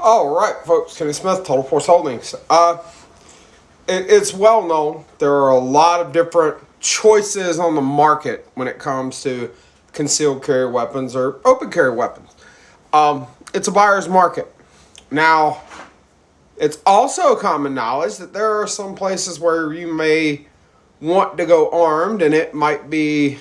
All right, folks. Kenny Smith, Total Force Holdings. It's well known there are a lot of different choices on the market when it comes to concealed carry weapons or open carry weapons. It's a buyer's market. Now, it's also common knowledge that there are some places where you may want to go armed, and it might be a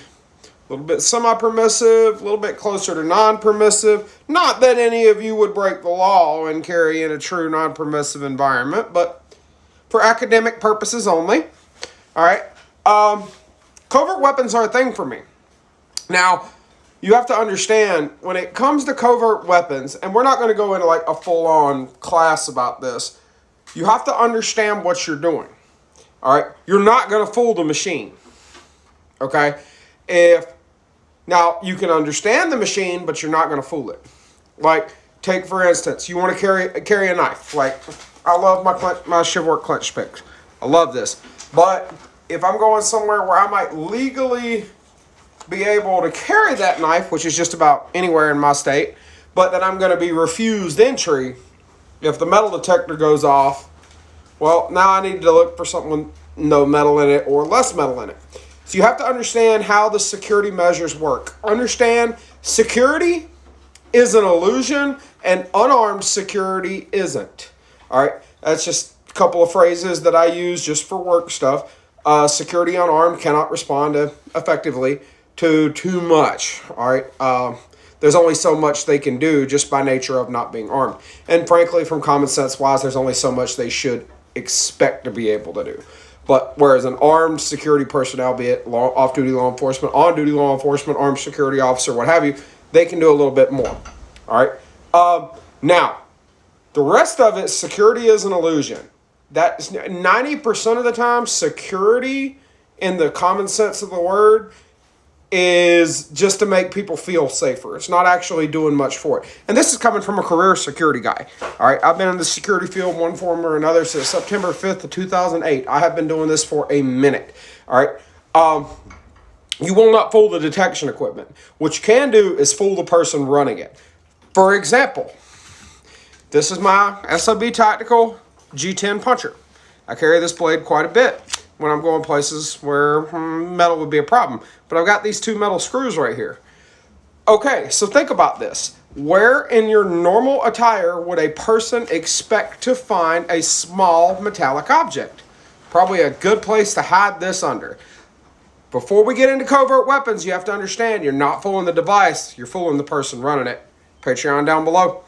little bit semi-permissive, a little bit closer to non-permissive. Not that any of you would break the law and carry in a true non-permissive environment, but for academic purposes only. All right. Covert weapons are a thing for me. Now, you have to understand when it comes to covert weapons, and we're not going to go into like a full-on class about this, you have to understand what you're doing. All right. You're not going to fool the machine. Okay. Now, you can understand the machine, but you're not going to fool it. Like, take for instance, you want to carry a knife. Like, I love my chivalric clench picks. I love this. But if I'm going somewhere where I might legally be able to carry that knife, which is just about anywhere in my state, but that I'm going to be refused entry if the metal detector goes off, well, now I need to look for something with no metal in it or less metal in it. So you have to understand how the security measures work. Understand security is an illusion and unarmed security isn't. All right, that's just a couple of phrases that I use just for work stuff. Security unarmed cannot respond effectively to too much. All right, there's only so much they can do just by nature of not being armed. And frankly, from common sense wise, there's only so much they should expect to be able to do. But whereas an armed security personnel, be it off-duty law enforcement, on-duty law enforcement, armed security officer, what have you, they can do a little bit more. All right. Now, the rest of it, security is an illusion. That's 90% of the time, security, in the common sense of the word, is just to make people feel safer. It's not actually doing much for it. And this is coming from a career security guy. All right, I've been in the security field one form or another since September 5th of 2008. I have been doing this for a minute. All right. You will not fool the detection equipment. What you can do is fool the person running it. For example, this is my SOB Tactical G10 puncher. I carry this blade quite a bit when I'm going places where metal would be a problem. But I've got these two metal screws right here. Okay, so think about this. Where in your normal attire would a person expect to find a small metallic object? Probably a good place to hide this under. Before we get into covert weapons, you have to understand you're not fooling the device, you're fooling the person running it. Patreon down below.